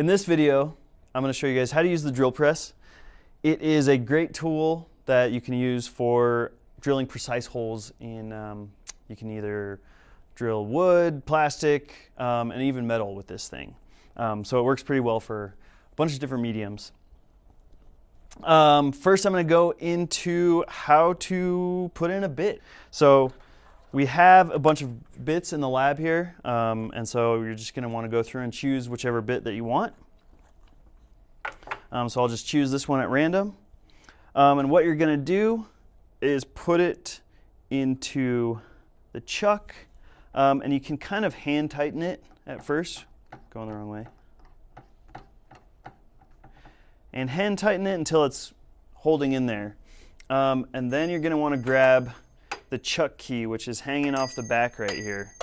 In this video, I'm going to show you guys how to use the drill press. It is a great tool that you can use for drilling precise holes in, you can either drill wood, plastic, and even metal with this thing. So it works pretty well for a bunch of different mediums. First I'm going to go into how to put in a bit. So we have a bunch of bits in the lab here, and so you're just going to want to go through and choose whichever bit that you want. So I'll just choose this one at random. And what you're going to do is put it into the chuck, and you can kind of hand tighten it at first. Going the wrong way. And hand tighten it until it's holding in there. And then you're going to want to grab the chuck key, which is hanging off the back right here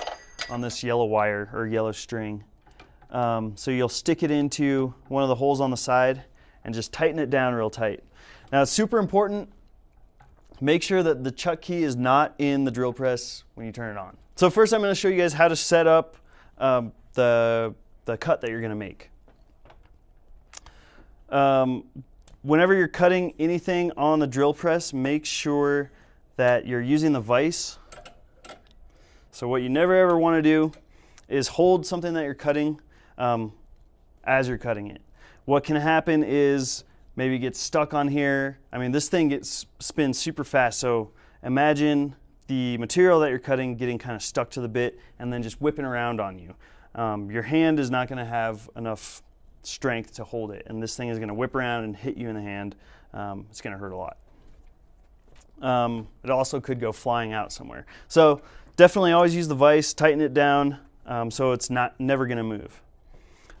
on this yellow wire or yellow string. So you'll stick it into one of the holes on the side and just tighten it down real tight. Now it's super important, make sure that the chuck key is not in the drill press when you turn it on. So first I'm going to show you guys how to set up the cut that you're going to make. Whenever you're cutting anything on the drill press, make sure that you're using the vise. So what you never ever want to do is hold something that you're cutting as you're cutting it. What can happen is maybe it gets stuck on here. I mean, this thing spins super fast, so imagine the material that you're cutting getting kind of stuck to the bit and then just whipping around on you. Your hand is not going to have enough strength to hold it, and this thing is going to whip around and hit you in the hand. It's going to hurt a lot. It also could go flying out somewhere. So definitely always use the vise, tighten it down so it's never going to move.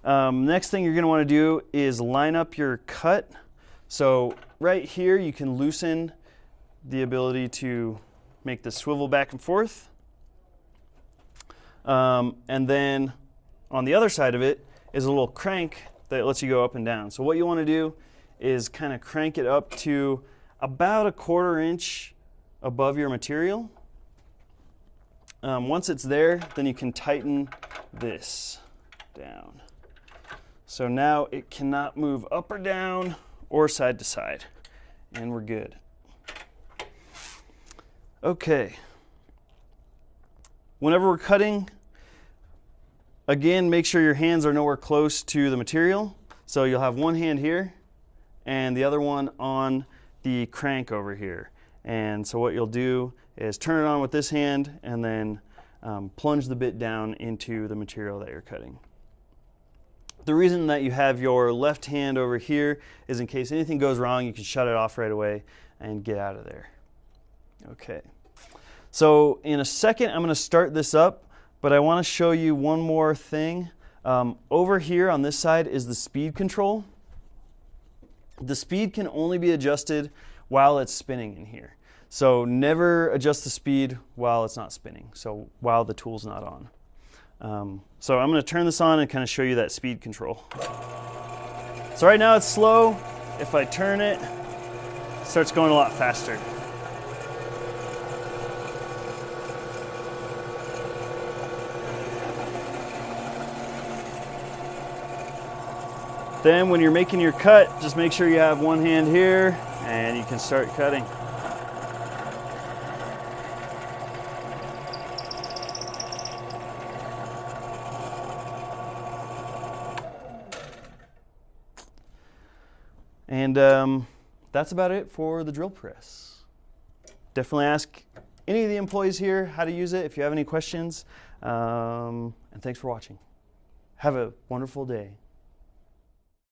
Next thing you're going to want to do is line up your cut. So right here you can loosen the ability to make this swivel back and forth. And then on the other side of it is a little crank that lets you go up and down. So what you want to do is kind of crank it up to about 1/4 inch above your material. Once it's there, then you can tighten this down. So now it cannot move up or down or side to side, and we're good. Okay. Whenever we're cutting, again, make sure your hands are nowhere close to the material. So you'll have one hand here and the other one on the crank over here. And so what you'll do is turn it on with this hand and then plunge the bit down into the material that you're cutting. The reason that you have your left hand over here is in case anything goes wrong, you can shut it off right away and get out of there. Okay. So in a second, I'm going to start this up, but I want to show you one more thing. Over here on this side is the speed control. The speed can only be adjusted while it's spinning in here. So never adjust the speed while it's not spinning, so while the tool's not on. So I'm going to turn this on and kind of show you that speed control. So right now it's slow. If I turn it, it starts going a lot faster. Then when you're making your cut, just make sure you have one hand here and you can start cutting. And that's about it for the drill press. Definitely ask any of the employees here how to use it if you have any questions. And thanks for watching. Have a wonderful day.